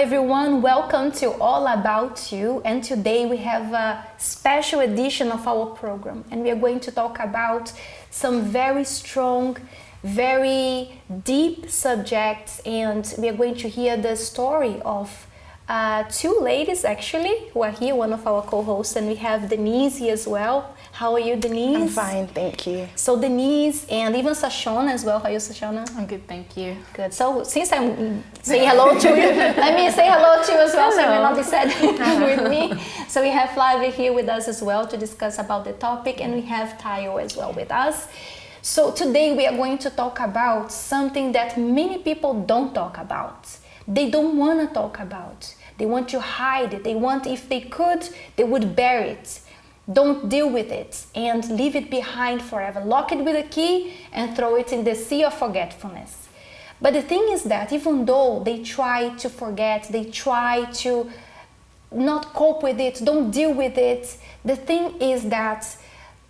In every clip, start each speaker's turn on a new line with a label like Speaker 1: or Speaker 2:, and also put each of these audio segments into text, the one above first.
Speaker 1: everyone, welcome to All About You, and today we have a special edition of our program, and we are going to talk about some very strong, very deep subjects, and we are going to hear the story of two ladies actually who are here, one of our co-hosts, and we have Denise here as well. How are you, Denise?
Speaker 2: I'm fine, thank you.
Speaker 1: So Denise and even Shauna as well. How are you, Shauna?
Speaker 3: I'm good, thank you.
Speaker 1: Good. So since I'm saying hello to you, let me say hello to you as well, so you will not be sad with me. So we have Flavia here with us as well to discuss about the topic, and we have Tayo as well with us. So today we are going to talk about something that many people don't talk about. They don't want to talk about. They want to hide it. They want, if they could, they would bury it. Don't deal with it and leave it behind forever. Lock it with a key and throw it in the sea of forgetfulness. But the thing is that even though they try to forget, they try to not cope with it, don't deal with it, the thing is that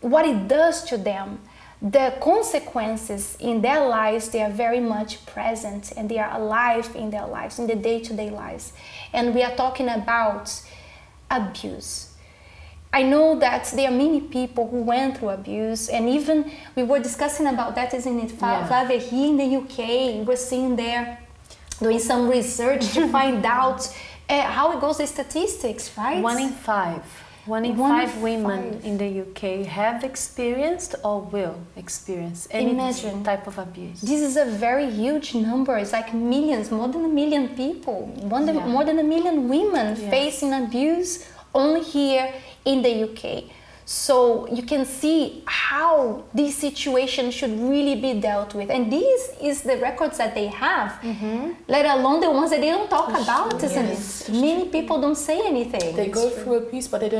Speaker 1: what it does to them, the consequences in their lives, they are very much present and they are alive in their lives, in the day-to-day lives. And we are talking about abuse. I know that there are many people who went through abuse, and even we were discussing about that, isn't it, Flavia? Here in the UK, we're seeing there doing some research to find out how it goes, the statistics, right?
Speaker 3: One in five women in the UK have experienced or will experience any type of abuse.
Speaker 1: This is a very huge number. It's like millions, more than 1 million people, more than 1 million women facing abuse only here in the UK. So you can see how this situation should really be dealt with. And this is the records that they have, let alone the ones that they don't talk about, isn't it? Many people don't say anything.
Speaker 4: They go through abuse, but they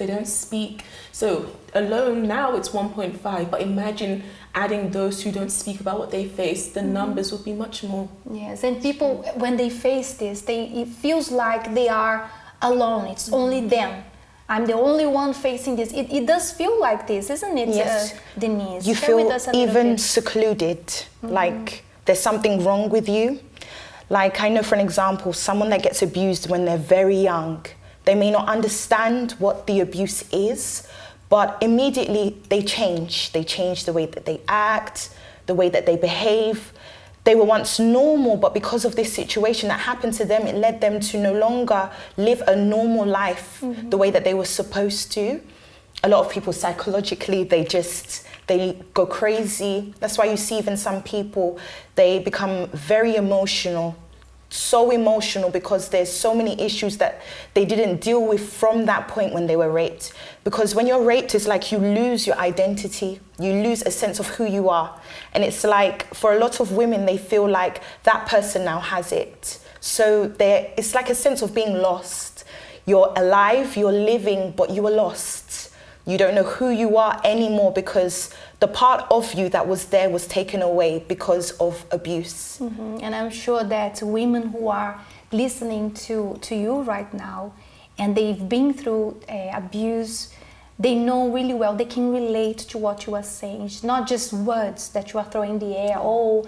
Speaker 4: don't speak. So alone now it's 1.5, but imagine adding those who don't speak about what they face, the numbers would be much more.
Speaker 1: Yes, and people, when they face this, it feels like they are alone. It's only them. I'm the only one facing this. It does feel like this, isn't it,
Speaker 2: yes.
Speaker 1: Denise?
Speaker 2: You feel even secluded, like there's something wrong with you. Like I know, for an example, someone that gets abused when they're very young, they may not understand what the abuse is, but immediately they change. They change the way that they act, the way that they behave. They were once normal, but because of this situation that happened to them, it led them to no longer live a normal life the way that they were supposed to. A lot of people psychologically, they go crazy. That's why you see even some people, they become very emotional, so emotional because there's so many issues that they didn't deal with from that point when they were raped. Because when you're raped, it's like you lose your identity, you lose a sense of who you are. And it's like, for a lot of women, they feel like that person now has it. So it's like a sense of being lost. You're alive, you're living, but you are lost. You don't know who you are anymore because the part of you that was there was taken away because of abuse.
Speaker 1: And I'm sure that women who are listening to you right now and they've been through abuse, they know really well, they can relate to what you are saying. It's not just words that you are throwing in the air. Oh,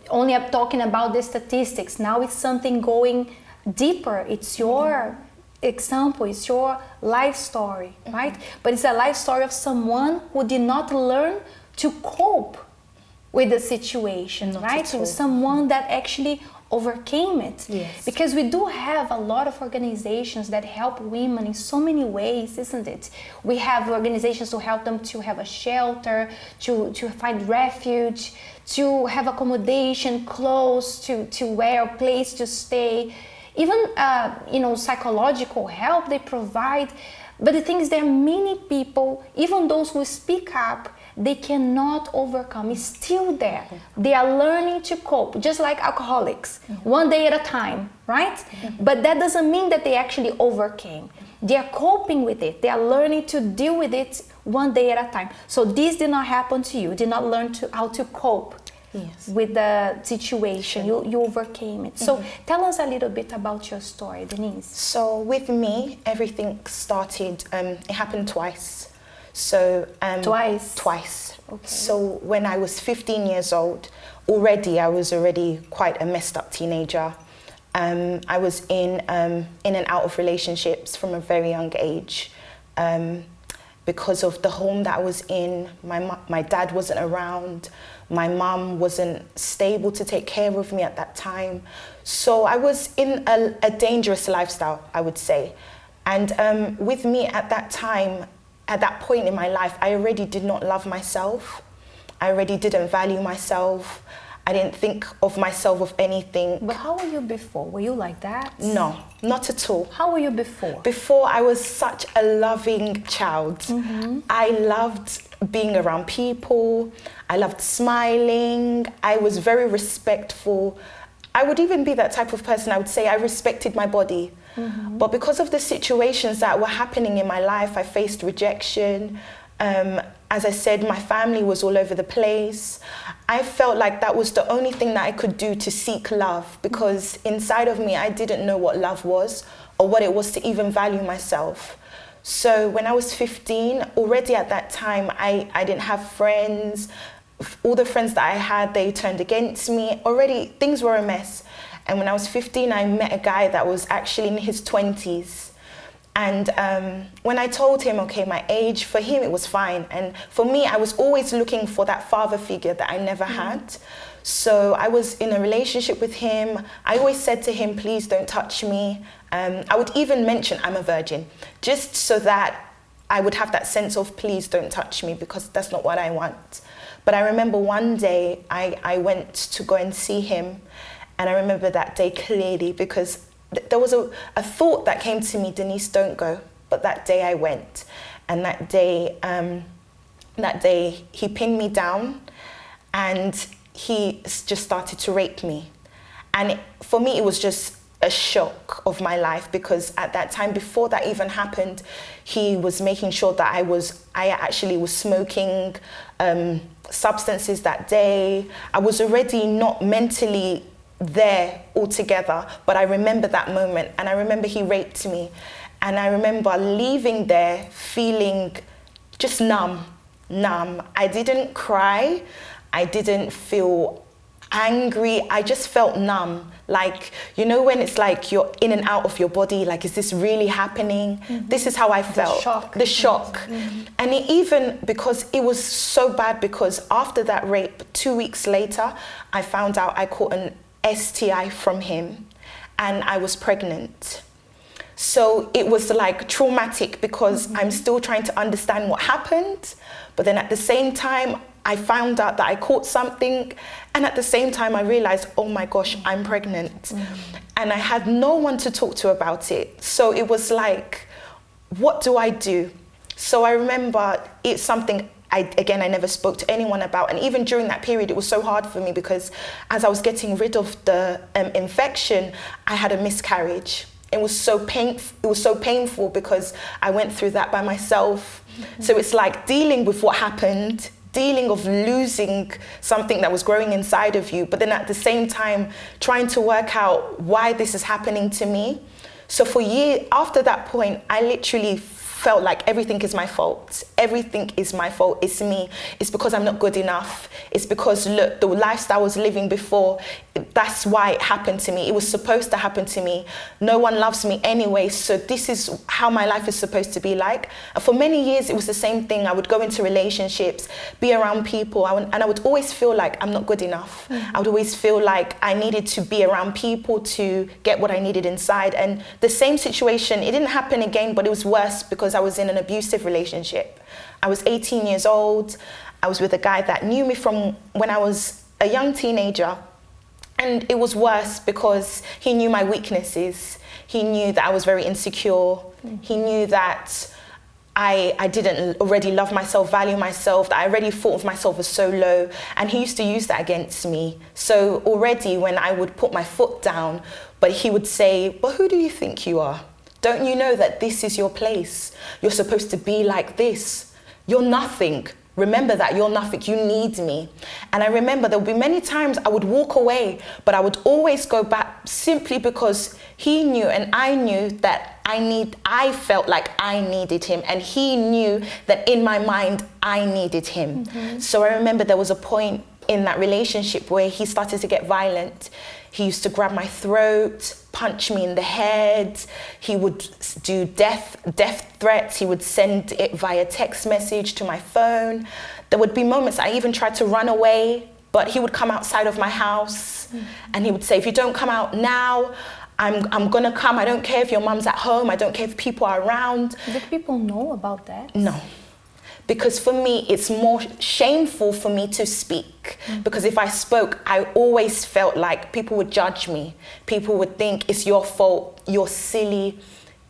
Speaker 1: only I'm talking about the statistics. Now it's something going deeper. It's your example, it's your life story, right? But it's a life story of someone who did not learn to cope with the situation, right? It was someone that actually overcame it.
Speaker 2: Yes.
Speaker 1: Because we do have a lot of organizations that help women in so many ways, isn't it? We have organizations to help them to have a shelter, to find refuge, to have accommodation, clothes to wear, a place to stay. Even, psychological help they provide. But the thing is, there are many people, even those who speak up, they cannot overcome. It's still there. They are learning to cope, just like alcoholics, one day at a time, right? But that doesn't mean that they actually overcame. They are coping with it. They are learning to deal with it one day at a time. So this did not happen to you. You did not learn how to cope with the situation. You overcame it. So tell us a little bit about your story, Denise.
Speaker 2: So with me, everything started, it happened twice. So Twice.
Speaker 1: Okay.
Speaker 2: So when I was 15 years old, I was already quite a messed up teenager. I was in and out of relationships from a very young age. Because of the home that I was in, my dad wasn't around, my mum wasn't stable to take care of me at that time. So I was in a dangerous lifestyle, I would say. And with me at that time, at that point in my life, I already did not love myself. I already didn't value myself. I didn't think of myself of anything.
Speaker 1: But how were you before? Were you like that?
Speaker 2: No, not at all.
Speaker 1: How were you before?
Speaker 2: Before, I was such a loving child. I loved being around people. I loved smiling. I was very respectful. I would even be that type of person, I would say I respected my body. But because of the situations that were happening in my life, I faced rejection. As I said, my family was all over the place. I felt like that was the only thing that I could do to seek love, because inside of me, I didn't know what love was or what it was to even value myself. So when I was 15, already at that time, I didn't have friends. All the friends that I had, they turned against me. Already, things were a mess. And when I was 15, I met a guy that was actually in his 20s. And when I told him, okay, my age, for him it was fine. And for me, I was always looking for that father figure that I never had. So I was in a relationship with him. I always said to him, please don't touch me. I would even mention I'm a virgin, just so that I would have that sense of please don't touch me, because that's not what I want. But I remember one day I went to go and see him. And I remember that day clearly, because there was a thought that came to me, Denise, don't go. But that day I went. And that day he pinned me down and he just started to rape me. And for me, it was just a shock of my life, because at that time, before that even happened, he was making sure that I actually was smoking substances that day. I was already not mentally there altogether, but I remember that moment, and I remember he raped me, and I remember leaving there feeling just numb. I didn't cry, I didn't feel angry, I just felt numb. Like, you know, when it's like you're in and out of your body, like, is this really happening? This is how I felt. The shock. And it even, because it was so bad, because after that rape, 2 weeks later, I found out I caught an STI from him, and I was pregnant. So it was like traumatic, because I'm still trying to understand what happened, but then at the same time I found out that I caught something, and at the same time I realized, oh my gosh, I'm pregnant. And I had no one to talk to about it. So it was like, what do I do? So I remember it's something I never spoke to anyone about. And even during that period, it was so hard for me, because as I was getting rid of the infection, I had a miscarriage. It was so painful because I went through that by myself. So it's like dealing with what happened, dealing of losing something that was growing inside of you, but then at the same time, trying to work out why this is happening to me. So for years after that point, I literally felt like everything is my fault. Everything is my fault. It's me. It's because I'm not good enough. It's because, look, the lifestyle I was living before, that's why it happened to me. It was supposed to happen to me. No one loves me anyway, so this is how my life is supposed to be like. And for many years, it was the same thing. I would go into relationships, be around people, and I would always feel like I'm not good enough. I would always feel like I needed to be around people to get what I needed inside. And the same situation, it didn't happen again, but it was worse because I was in an abusive relationship. I was 18 years old. I was with a guy that knew me from when I was a young teenager. And it was worse because he knew my weaknesses. He knew that I was very insecure. He knew that I didn't already love myself, value myself, that I already thought of myself as so low. And he used to use that against me. So already when I would put my foot down, but he would say, but who do you think you are? Don't you know that this is your place? You're supposed to be like this. You're nothing. Remember that you're nothing. You need me. And I remember there would be many times I would walk away, but I would always go back simply because he knew and I knew that I felt like I needed him, and he knew that in my mind I needed him. So I remember there was a point in that relationship where he started to get violent. He used to grab my throat, punch me in the head. He would do death threats. He would send it via text message to my phone. There would be moments I even tried to run away, but he would come outside of my house and he would say, if you don't come out now, I'm gonna come. I don't care if your mum's at home. I don't care if people are around.
Speaker 1: Did people know about that?
Speaker 2: No. Because for me, it's more shameful for me to speak. Because if I spoke, I always felt like people would judge me. People would think it's your fault, you're silly,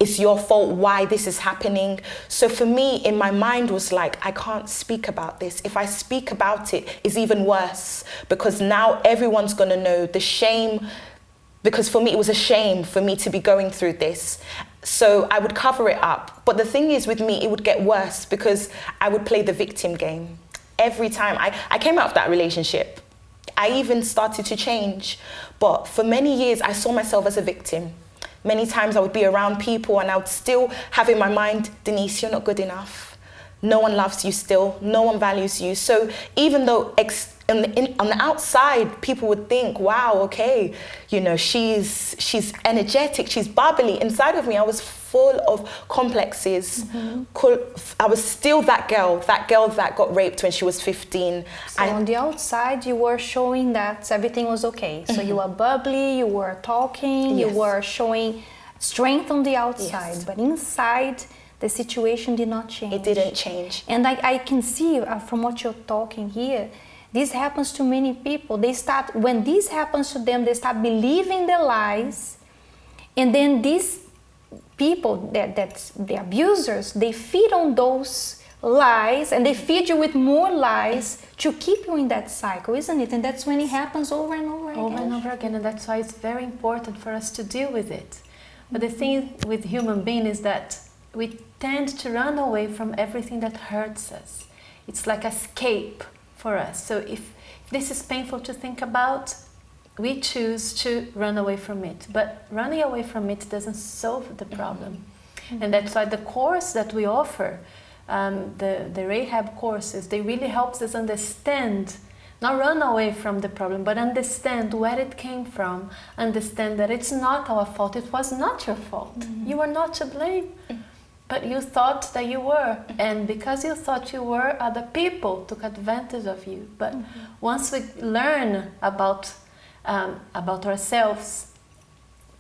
Speaker 2: it's your fault why this is happening. So for me, in my mind was like, I can't speak about this. If I speak about it, it's even worse. Because now everyone's gonna know the shame. Because for me, it was a shame for me to be going through this. So I would cover it up. But the thing is with me, it would get worse because I would play the victim game. Every time I came out of that relationship, I even started to change. But for many years, I saw myself as a victim. Many times I would be around people and I would still have in my mind, Denise, you're not good enough. No one loves you still. No one values you. So even though on the outside, people would think, wow, okay, you know, she's energetic, she's bubbly. Inside of me, I was full of complexes. I was still that girl that got raped when she was 15.
Speaker 1: So on the outside, you were showing that everything was okay. So you were bubbly, you were talking, you were showing strength on the outside. But inside, the situation did not change.
Speaker 2: It didn't change.
Speaker 1: And I can see from what you're talking here, this happens to many people. When this happens to them, they start believing the lies. And then these people, that's the abusers, they feed on those lies and they feed you with more lies to keep you in that cycle, isn't it? And that's when it happens over and over again.
Speaker 3: Over and over again, and that's why it's very important for us to deal with it. But the thing with human being is that we tend to run away from everything that hurts us. It's like escape for us. So if this is painful to think about, we choose to run away from it. But running away from it doesn't solve the problem. And that's why the course that we offer, the Rahab courses, they really helps us understand, not run away from the problem, but understand where it came from, understand that it's not our fault, it was not your fault. You were not to blame. But you thought that you were, and because you thought you were, other people took advantage of you. But once we learn about ourselves,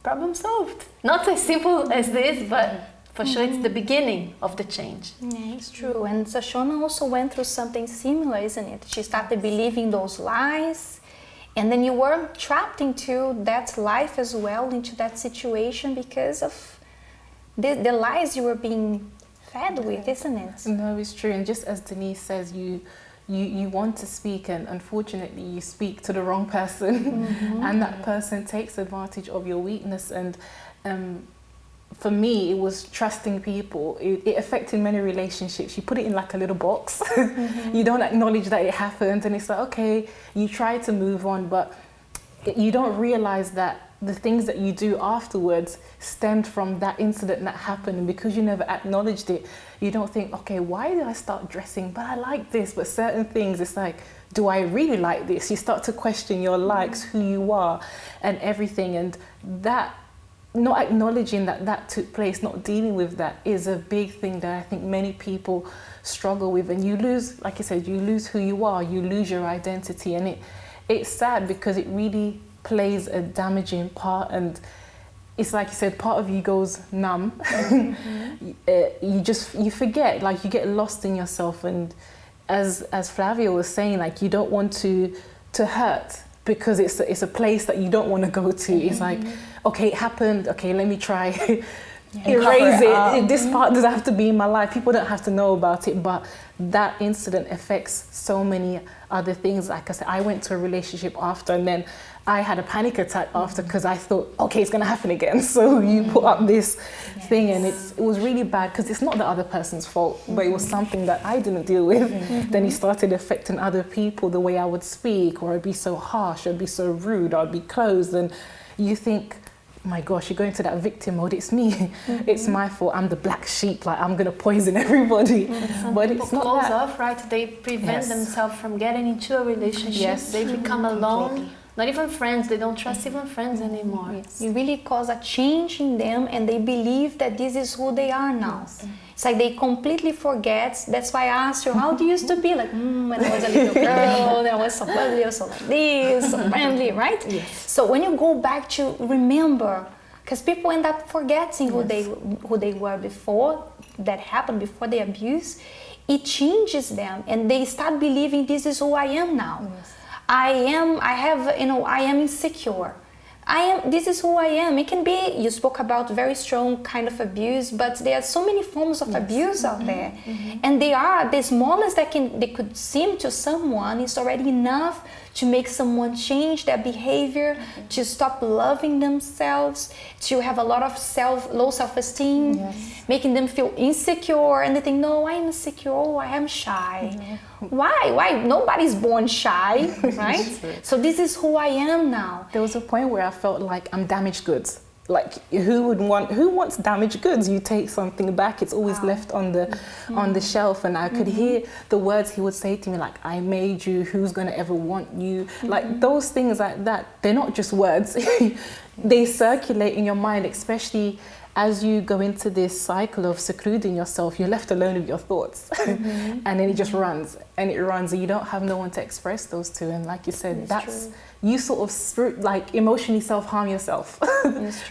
Speaker 3: problem solved. Not as simple as this, but for sure it's the beginning of the change.
Speaker 1: Yeah, it's true. And so Shauna also went through something similar, isn't it? She started believing those lies, and then you were trapped into that life as well, into that situation because of the lies you were being fed with, isn't it?
Speaker 4: No, it's true. And just as Denise says, you want to speak, and unfortunately you speak to the wrong person, and that person takes advantage of your weakness. And for me, it was trusting people. It affected many relationships. You put it in like a little box. You don't acknowledge that it happened, and it's like, okay, you try to move on, but you don't realize that the things that you do afterwards stemmed from that incident that happened. And because you never acknowledged it, you don't think, okay, why did I start dressing? But I like this. But certain things, it's like, do I really like this? You start to question your likes, who you are, and everything. And that, not acknowledging that took place, not dealing with that, is a big thing that I think many people struggle with. And you lose, like I said, you lose who you are, you lose your identity. And it's sad because it really plays a damaging part, and it's like you said, part of you goes numb. You forget, like you get lost in yourself. And as Flavia was saying, like you don't want to hurt because it's a place that you don't want to go to. It's like, okay, it happened, okay, let me try erase it. This part doesn't have to be in my life. People don't have to know about it. But that incident affects so many other things. Like I said, I went to a relationship after, and then I had a panic attack after because I thought, okay, it's going to happen again. So you put up this thing, and it was really bad because it's not the other person's fault, but it was something that I didn't deal with. Then it started affecting other people, the way I would speak, or I'd be so harsh, I'd be so rude, I'd be closed. And you think, my gosh, you're going to that victim mode. It's me. It's my fault. I'm the black sheep. Like, I'm going to poison everybody. But it's not
Speaker 3: close
Speaker 4: that.
Speaker 3: off, right? They prevent themselves from getting into a relationship. They become alone. Not even friends. They don't trust even friends anymore.
Speaker 1: Yes. It really caused a change in them, and they believe that this is who they are now. Yes. It's like they completely forget. That's why I asked you, how do you used to be? Like, when I was a little girl, I was so bubbly, so like this, so friendly, right?
Speaker 2: Yes.
Speaker 1: So when you go back to remember, because people end up forgetting who they were before that happened, before the abuse, it changes them, and they start believing this is who I am now. Yes. I am insecure. This is who I am. It can be, you spoke about very strong kind of abuse, but there are so many forms of abuse out there. And they are, the smallest they could seem to someone is already enough to make someone change their behavior, to stop loving themselves, to have a lot of low self-esteem, making them feel insecure, and they think, no, I am insecure, oh, I am shy. Why? Nobody's born shy, right? So this is who I am now.
Speaker 4: There was a point where I felt like I'm damaged goods. Like, who wants damaged goods? You take something back, it's always left on the shelf. And I could hear the words he would say to me, like, I made you, who's gonna ever want you? Like, those things like that, they're not just words. They circulate in your mind, especially as you go into this cycle of secluding yourself. You're left alone with your thoughts. And then it just runs and you don't have no one to express those to. And like you said, that's you sort of like emotionally self-harm yourself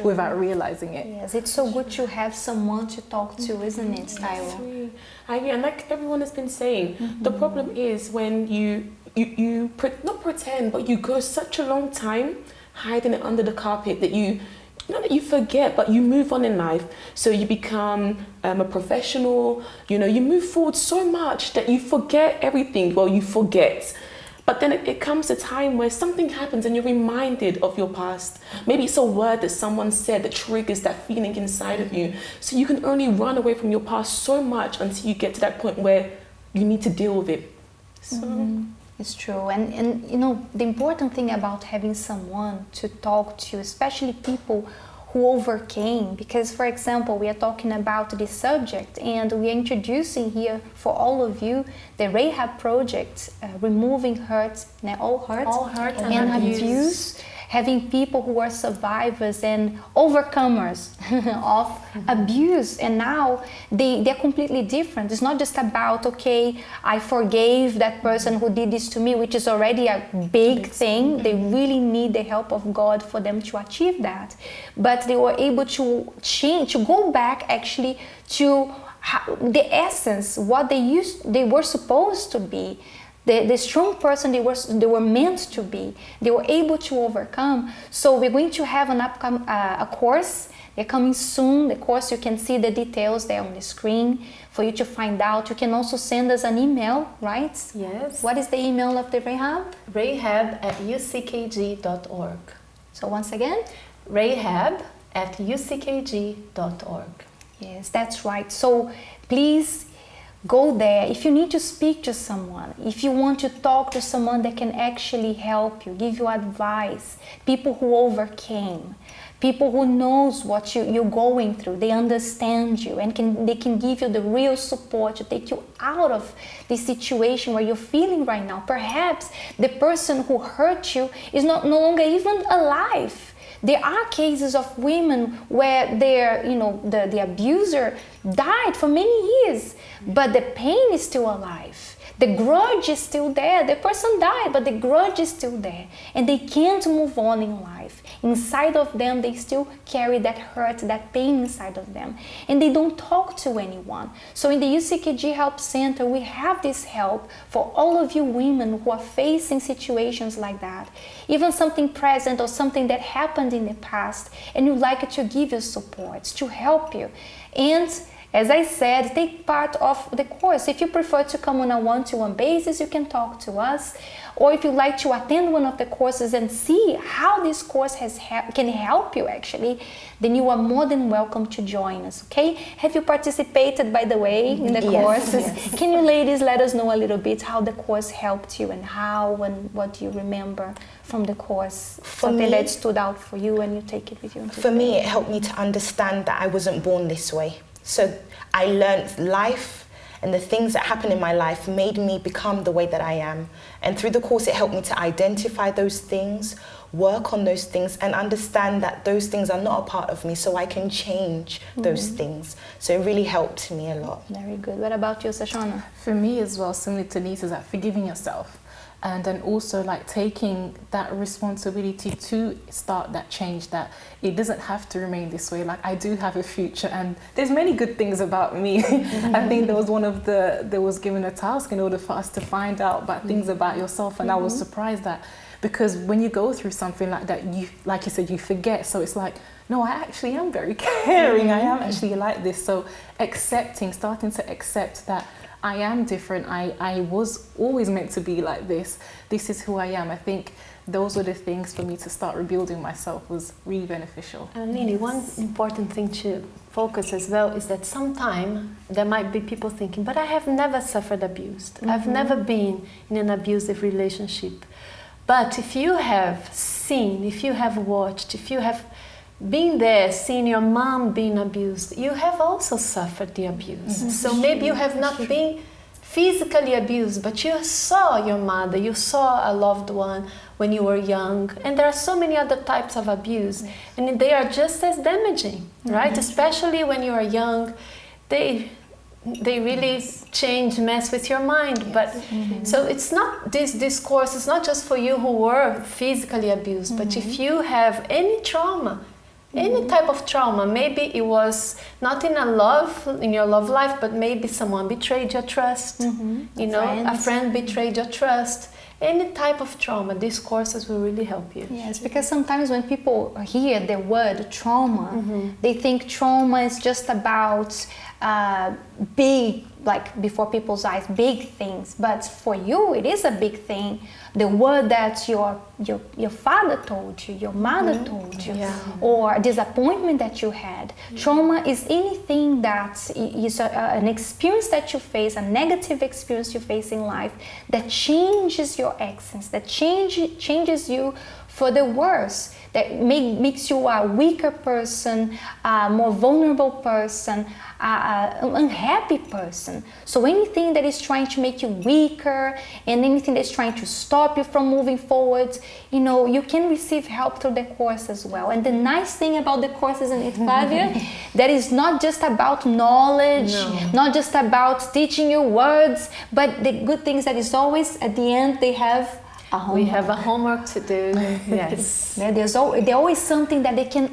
Speaker 4: without realizing it.
Speaker 1: Yes, it's so good to have someone to talk to, isn't it, Tyler?
Speaker 5: I agree, and like everyone has been saying, the problem is when you not pretend, but you go such a long time hiding it under the carpet that not that you forget, but you move on in life. So you become a professional, you move forward so much that you forget everything. Well, you forget. But then it comes a time where something happens and you're reminded of your past. Maybe it's a word that someone said that triggers that feeling inside of you. So you can only run away from your past so much until you get to that point where you need to deal with it. So
Speaker 1: it's true. And the important thing about having someone to talk to, especially people who overcame, because for example, we are talking about this subject and we are introducing here for all of you the Rahab Project, removing all hurt and abuse, having people who are survivors and overcomers of abuse, and now they're completely different. It's not just about, okay, I forgave that person who did this to me, which is already a big thing. They really need the help of God for them to achieve that. But they were able to change, to go back actually to the essence, what they were supposed to be. The strong person they were meant to be. They were able to overcome. So we're going to have a course. They're coming soon. The course, you can see the details there on the screen for you to find out. You can also send us an email, right?
Speaker 3: Yes.
Speaker 1: What is the email of the Rahab?
Speaker 3: Rahab@uckg.org.
Speaker 1: So once again?
Speaker 3: Rahab@uckg.org.
Speaker 1: Yes, that's right. So please go there. If you need to speak to someone, if you want to talk to someone that can actually help you, give you advice, people who overcame, people who knows what you're going through, they understand you and they can give you the real support to take you out of the situation where you're feeling right now. Perhaps the person who hurt you is no longer even alive. There are cases of women where the abuser died for many years, but the pain is still alive. The grudge is still there. The person died, but the grudge is still there. And they can't move on in life. Inside of them, they still carry that hurt, that pain inside of them. And they don't talk to anyone. So in the UCKG Help Center, we have this help for all of you women who are facing situations like that. Even something present or something that happened in the past, and you'd like to give you support, to help you. And as I said, take part of the course. If you prefer to come on a one-to-one basis, you can talk to us. Or if you'd like to attend one of the courses and see how this course can help you actually, then you are more than welcome to join us, okay? Have you participated, by the way, in the courses? Yes. Can you ladies let us know a little bit how the course helped you and what you remember from the course? Something that stood out for you and you take it with you.
Speaker 2: For me, it helped me to understand that I wasn't born this way. So I learned life and the things that happened in my life made me become the way that I am. And through the course, it helped me to identify those things, work on those things, and understand that those things are not a part of me, so I can change those things. So it really helped me a lot.
Speaker 1: Very good. What about you, Shauna?
Speaker 4: For me as well, similar to Denise, is that forgiving yourself. And then also like taking that responsibility to start that change, that it doesn't have to remain this way. Like I do have a future and there's many good things about me. I think there was given a task in order for us to find out about things about yourself. And I was surprised that, because when you go through something like that, you, like you said, you forget. So it's like, no, I actually am very caring. I am actually like this. So starting to accept that I am different. I was always meant to be like this. This is who I am. I think those were the things for me to start rebuilding myself was really beneficial.
Speaker 3: And Lily, one important thing to focus as well is that sometimes there might be people thinking, but I have never suffered abuse. I've never been in an abusive relationship. But if you have seen, if you have watched, if you have been there, seeing your mom being abused, you have also suffered the abuse. So maybe you have not been physically abused, but you saw your mother, you saw a loved one when you were young. And there are so many other types of abuse, and they are just as damaging, right? Especially when you are young, they really mess with your mind. But so it's not this course is not just for you who were physically abused, but if you have any trauma, any type of trauma, maybe it was not in your love life, but maybe someone betrayed your trust, a friend betrayed your trust. Any type of trauma, these courses will really help you.
Speaker 1: Yes, because sometimes when people hear the word trauma, they think trauma is just about big, like before people's eyes, big things. But for you, it is a big thing. The word that your father told you, your mother told you, or disappointment that you had. Trauma is anything that is an experience that you face, a negative experience you face in life that changes your essence, that changes you for the worse, that makes you a weaker person, a more vulnerable person, an unhappy person. So anything that is trying to make you weaker and anything that's trying to stop you from moving forward, you can receive help through the course as well. And the nice thing about the course, isn't it, Flavia? That is not just about knowledge, not just about teaching you words, but the good thing is that it's always at the end they have
Speaker 3: we have a homework to do. Yes.
Speaker 1: There's always something that they can,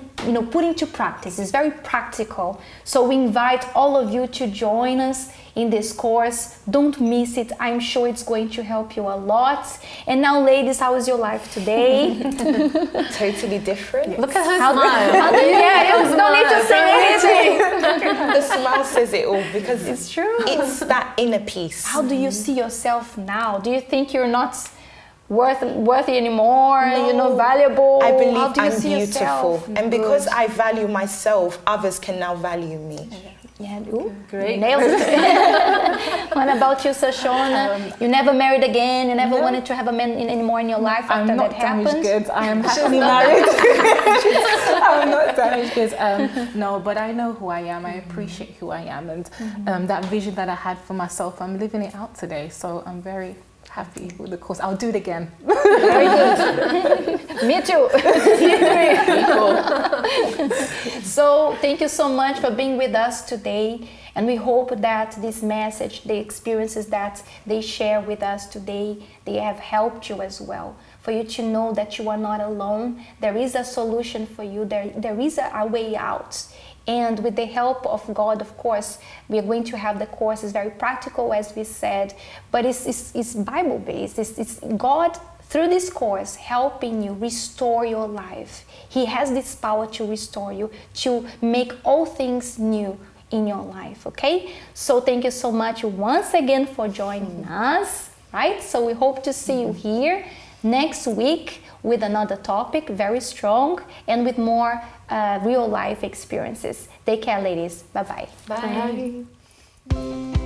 Speaker 1: put into practice. It's very practical. So we invite all of you to join us in this course. Don't miss it. I'm sure it's going to help you a lot. And now, ladies, how is your life today?
Speaker 2: Totally different.
Speaker 3: Look at her smile.
Speaker 1: No need to say anything.
Speaker 2: The smile says it all, because
Speaker 1: it's true.
Speaker 2: It's that inner peace.
Speaker 1: How do you see yourself now? Do you think you're not worthy anymore, valuable?
Speaker 2: I believe
Speaker 1: How do you
Speaker 2: I'm
Speaker 1: see
Speaker 2: beautiful.
Speaker 1: yourself?
Speaker 2: And because I value myself, others can now value me.
Speaker 1: Yeah, ooh,
Speaker 3: great.
Speaker 1: Nailed it. What about you, Shauna? You never married again? You never wanted to have a man anymore in your life after that happened?
Speaker 4: I'm not damaged goods. I am happily married. I'm not damaged goods. No, but I know who I am. I appreciate who I am. And that vision that I had for myself, I'm living it out today. So I'm very happy with the course. I'll do it again.
Speaker 1: Very good. Me too. So thank you so much for being with us today. And we hope that this message, the experiences that they share with us today, they have helped you as well. For you to know that you are not alone. There is a solution for you. There is a way out. And with the help of God, of course, we are going to have the course. It's very practical, as we said, but it's Bible-based. It's God, through this course, helping you restore your life. He has this power to restore you, to make all things new in your life, okay? So thank you so much once again for joining us, right? So we hope to see you here next week with another topic, very strong, and with more real life experiences. Take care, ladies. Bye-bye.
Speaker 3: Bye.